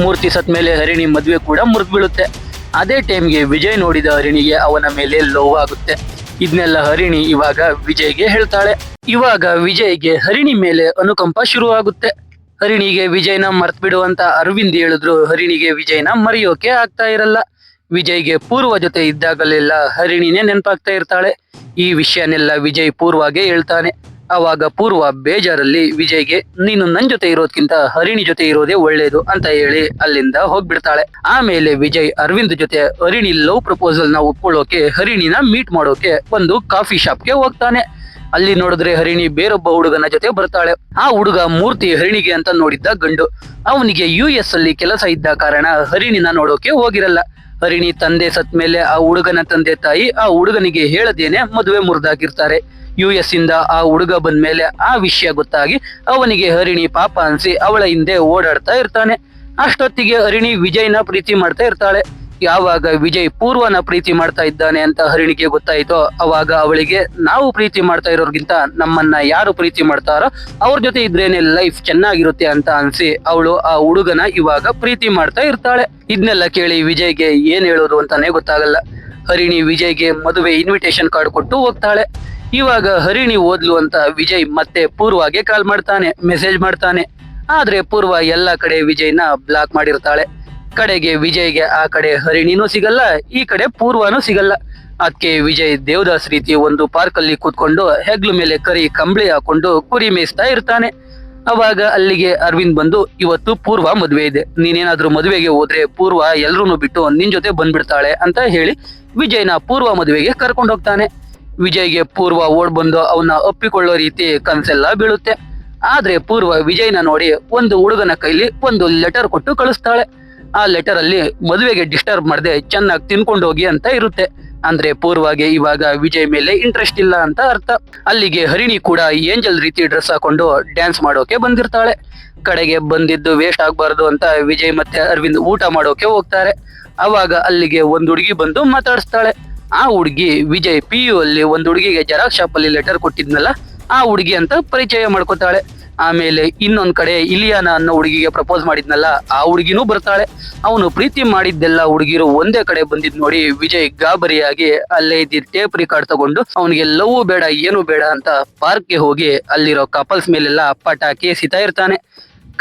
ಮೂರ್ತಿ ಸತ್ ಮೇಲೆ ಹರಿಣಿ ಮದ್ವೆ ಕೂಡ ಮುರಿದು ಬೀಳುತ್ತೆ. ಅದೇ ಟೈಮ್ಗೆ ವಿಜಯ್ ನೋಡಿದ ಹರಿಣಿಗೆ ಅವನ ಮೇಲೆ ಲವ್ ಆಗುತ್ತೆ. ಇದನ್ನೆಲ್ಲ ಹರಿಣಿ ಇವಾಗ ವಿಜಯ್ಗೆ ಹೇಳ್ತಾಳೆ. ಇವಾಗ ವಿಜಯ್ಗೆ ಹರಿಣಿ ಮೇಲೆ ಅನುಕಂಪ ಶುರು ಆಗುತ್ತೆ. ಹರಿಣಿಗೆ ವಿಜಯ್ನ ಮರ್ತ್ ಬಿಡು ಅಂತ ಅರವಿಂದ್ ಹೇಳಿದ್ರು ಹರಿಣಿಗೆ ವಿಜಯ್ನ ಮರೆಯೋಕೆ ಆಗ್ತಾ ಇರಲ್ಲ. ವಿಜಯ್ಗೆ ಪೂರ್ವ ಜೊತೆ ಇದ್ದಾಗಲೆಲ್ಲ ಹರಿಣಿನೇ ನೆನಪಾಗ್ತಾ ಇರ್ತಾಳೆ. ಈ ವಿಷಯನೆಲ್ಲ ವಿಜಯ್ ಪೂರ್ವಾಗೆ ಹೇಳ್ತಾನೆ. ಅವಾಗ ಪೂರ್ವ ಬೇಜಾರಲ್ಲಿ ವಿಜಯ್ಗೆ ನೀನು ನನ್ ಜೊತೆ ಇರೋದ್ಕಿಂತ ಹರಿಣಿ ಜೊತೆ ಇರೋದೇ ಒಳ್ಳೇದು ಅಂತ ಹೇಳಿ ಅಲ್ಲಿಂದ ಹೋಗ್ಬಿಡ್ತಾಳೆ. ಆಮೇಲೆ ವಿಜಯ್ ಅರವಿಂದ್ ಜೊತೆ ಹರಿಣಿ ಲವ್ ಪ್ರಪೋಸಲ್ ನ ಒಪ್ಕೊಳ್ಳೋಕೆ ಹರಿಣಿನ ಮೀಟ್ ಮಾಡೋಕೆ ಒಂದು ಕಾಫಿ ಶಾಪ್ಗೆ ಹೋಗ್ತಾನೆ. ಅಲ್ಲಿ ನೋಡಿದ್ರೆ ಹರಿಣಿ ಬೇರೊಬ್ಬ ಹುಡುಗನ ಜೊತೆ ಬರ್ತಾಳೆ. ಆ ಹುಡುಗ ಮೂರ್ತಿ ಹರಿಣಿಗೆ ಅಂತ ನೋಡಿದ್ದ ಗಂಡು. ಅವನಿಗೆ US ಅಲ್ಲಿ ಕೆಲಸ ಇದ್ದ ಕಾರಣ ಹರಿಣಿನ ನೋಡೋಕೆ ಹೋಗಿರಲ್ಲ. ಹರಿಣಿ ತಂದೆ ಸತ್ ಮೇಲೆ ಆ ಹುಡುಗನ ತಂದೆ ತಾಯಿ ಆ ಹುಡುಗನಿಗೆ ಹೇಳದೇನೆ ಮದುವೆ ಮುರಿದಾಗಿರ್ತಾರೆ. US ಇಂದ ಆ ಹುಡುಗ ಬಂದ್ಮೇಲೆ ಆ ವಿಷಯ ಗೊತ್ತಾಗಿ ಅವನಿಗೆ ಹರಿಣಿ ಪಾಪ ಅನ್ಸಿ ಅವಳ ಹಿಂದೆ ಓಡಾಡ್ತಾ ಇರ್ತಾನೆ. ಅಷ್ಟೊತ್ತಿಗೆ ಹರಿಣಿ ವಿಜಯ್ನ ಪ್ರೀತಿ ಮಾಡ್ತಾ ಇರ್ತಾಳೆ. ಯಾವಾಗ ವಿಜಯ್ ಪೂರ್ವನ ಪ್ರೀತಿ ಮಾಡ್ತಾ ಇದ್ದಾನೆ ಅಂತ ಹರಿಣಿಗೆ ಗೊತ್ತಾಯ್ತೋ ಅವಾಗ ಅವಳಿಗೆ ನಾವು ಪ್ರೀತಿ ಮಾಡ್ತಾ ಇರೋರ್ಗಿಂತ ನಮ್ಮನ್ನ ಯಾರು ಪ್ರೀತಿ ಮಾಡ್ತಾರೋ ಅವ್ರ ಜೊತೆ ಇದ್ರೇನೆ ಲೈಫ್ ಚೆನ್ನಾಗಿರುತ್ತೆ ಅಂತ ಅನ್ಸಿ ಅವಳು ಆ ಹುಡುಗನ ಇವಾಗ ಪ್ರೀತಿ ಮಾಡ್ತಾ ಇರ್ತಾಳೆ. ಇದನ್ನೆಲ್ಲ ಕೇಳಿ ವಿಜಯ್ಗೆ ಏನ್ ಹೇಳೋದು ಅಂತಾನೆ ಗೊತ್ತಾಗಲ್ಲ. ಹರಿಣಿ ವಿಜಯ್ಗೆ ಮದುವೆ ಇನ್ವಿಟೇಷನ್ ಕಾರ್ಡ್ ಕೊಟ್ಟು ಹೋಗ್ತಾಳೆ. ಇವಾಗ ಹರಿಣಿ ಓದ್ಲು ಅಂತ ವಿಜಯ್ ಮತ್ತೆ ಪೂರ್ವಾಗೆ ಕಾಲ್ ಮಾಡ್ತಾನೆ, ಮೆಸೇಜ್ ಮಾಡ್ತಾನೆ. ಆದ್ರೆ ಪೂರ್ವ ಎಲ್ಲಾ ಕಡೆ ವಿಜಯ್ನ ಬ್ಲಾಕ್ ಮಾಡಿರ್ತಾಳೆ. ಕಡೆಗೆ ವಿಜಯ್ಗೆ ಆ ಕಡೆ ಹರಿಣಿನೂ ಸಿಗಲ್ಲ, ಈ ಕಡೆ ಪೂರ್ವನೂ ಸಿಗಲ್ಲ. ಅದಕ್ಕೆ ವಿಜಯ್ ದೇವದಾಸ್ ರೀತಿ ಒಂದು ಪಾರ್ಕ್ ಅಲ್ಲಿ ಕೂತ್ಕೊಂಡು ಹೆಗ್ಲು ಮೇಲೆ ಕರಿ ಕಂಬಳಿ ಹಾಕೊಂಡು ಕುರಿ ಮೇಯಿಸ್ತಾ ಇರ್ತಾನೆ. ಅವಾಗ ಅಲ್ಲಿಗೆ ಅರವಿಂದ್ ಬಂದು ಇವತ್ತು ಪೂರ್ವ ಮದುವೆ ಇದೆ, ನೀನೇನಾದ್ರೂ ಮದುವೆಗೆ ಹೋದ್ರೆ ಪೂರ್ವ ಎಲ್ರೂನು ಬಿಟ್ಟು ನಿನ್ ಜೊತೆ ಬಂದ್ಬಿಡ್ತಾಳೆ ಅಂತ ಹೇಳಿ ವಿಜಯ್ನ ಪೂರ್ವ ಮದುವೆಗೆ ಕರ್ಕೊಂಡು ಹೋಗ್ತಾನೆ. ವಿಜಯ್ಗೆ ಪೂರ್ವ ಓಡ್ ಬಂದು ಅವನ್ನ ಒಪ್ಪಿಕೊಳ್ಳೋ ರೀತಿ ಕನ್ಸೆಲ್ಲ ಬೀಳುತ್ತೆ. ಆದ್ರೆ ಪೂರ್ವ ವಿಜಯ್ನ ನೋಡಿ ಒಂದು ಹುಡುಗನ ಕೈಲಿ ಒಂದು ಲೆಟರ್ ಕೊಟ್ಟು ಕಳಿಸ್ತಾಳೆ. ಆ ಲೆಟರ್ ಅಲ್ಲಿ ಮದುವೆಗೆ ಡಿಸ್ಟರ್ಬ್ ಮಾಡದೆ ಚೆನ್ನಾಗಿ ತಿನ್ಕೊಂಡು ಹೋಗಿ ಅಂತ ಇರುತ್ತೆ. ಅಂದ್ರೆ ಪೂರ್ವಾಗೆ ಇವಾಗ ವಿಜಯ್ ಮೇಲೆ ಇಂಟ್ರೆಸ್ಟ್ ಇಲ್ಲ ಅಂತ ಅರ್ಥ. ಅಲ್ಲಿಗೆ ಹರಿಣಿ ಕೂಡ ಏಂಜಲ್ ರೀತಿ ಡ್ರೆಸ್ ಹಾಕೊಂಡು ಡ್ಯಾನ್ಸ್ ಮಾಡೋಕೆ ಬಂದಿರ್ತಾಳೆ. ಕಡೆಗೆ ಬಂದಿದ್ದು ವೇಸ್ಟ್ ಆಗ್ಬಾರ್ದು ಅಂತ ವಿಜಯ್ ಮತ್ತೆ ಅರವಿಂದ್ ಊಟ ಮಾಡೋಕೆ ಹೋಗ್ತಾರೆ. ಅವಾಗ ಅಲ್ಲಿಗೆ ಒಂದ್ ಹುಡುಗಿ ಬಂದು ಮಾತಾಡಿಸ್ತಾಳೆ. ಆ ಹುಡುಗಿ ವಿಜಯ್ PU ಅಲ್ಲಿ ಒಂದ್ ಹುಡುಗಿಗೆ ಜೆರಾಕ್ಸ್ ಶಾಪ್ ಅಲ್ಲಿ ಲೆಟರ್ ಕೊಟ್ಟಿದ್ನಲ್ಲ ಆ ಹುಡುಗಿ ಅಂತ ಪರಿಚಯ ಮಾಡ್ಕೊತಾಳೆ. ಆಮೇಲೆ ಇನ್ನೊಂದ್ ಕಡೆ ಇಲಿಯಾನ ಅನ್ನೋ ಹುಡುಗಿಗೆ ಪ್ರಪೋಸ್ ಮಾಡಿದ್ನಲ್ಲ ಆ ಹುಡುಗಿನೂ ಬರ್ತಾಳೆ. ಅವನು ಪ್ರೀತಿ ಮಾಡಿದ್ದೆಲ್ಲ ಹುಡುಗಿರು ಒಂದೇ ಕಡೆ ಬಂದಿದ್ ನೋಡಿ ವಿಜಯ್ ಗಾಬರಿಯಾಗಿ ಅಲ್ಲೇ ಇದ್ದಿದ್ ಟೇಪ್ ರಿಕಾರ್ಡ್ ತಗೊಂಡು ಅವನಿಗೆ ಲವ್ ಬೇಡ ಏನು ಬೇಡ ಅಂತ ಪಾರ್ಕ್ಗೆ ಹೋಗಿ ಅಲ್ಲಿರೋ ಕಪಲ್ಸ್ ಮೇಲೆಲ್ಲ ಪಟಾಕಿ ಸಿತಾ ಇರ್ತಾನೆ.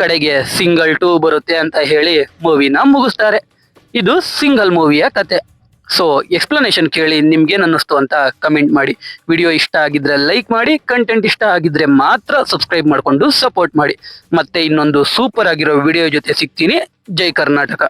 ಕಡೆಗೆ ಸಿಂಗಲ್ 2 ಬರುತ್ತೆ ಅಂತ ಹೇಳಿ ಮೂವಿನ ಮುಗಿಸ್ತಾರೆ. ಇದು ಸಿಂಗಲ್ ಮೂವಿಯ ಕತೆ. ಸೊ ಎಕ್ಸ್ಪ್ಲನೇಷನ್ ಕೇಳಿ ನಿಮ್ಗೇನ್ ಅನ್ನಿಸ್ತು ಅಂತ ಕಮೆಂಟ್ ಮಾಡಿ. ವಿಡಿಯೋ ಇಷ್ಟ ಆಗಿದ್ರೆ ಲೈಕ್ ಮಾಡಿ, ಕಂಟೆಂಟ್ ಇಷ್ಟ ಆಗಿದ್ರೆ ಮಾತ್ರ ಸಬ್ಸ್ಕ್ರೈಬ್ ಮಾಡ್ಕೊಂಡು ಸಪೋರ್ಟ್ ಮಾಡಿ. ಮತ್ತೆ ಇನ್ನೊಂದು ಸೂಪರ್ ಆಗಿರೋ ವಿಡಿಯೋ ಜೊತೆ ಸಿಗ್ತೀನಿ. ಜೈ ಕರ್ನಾಟಕ.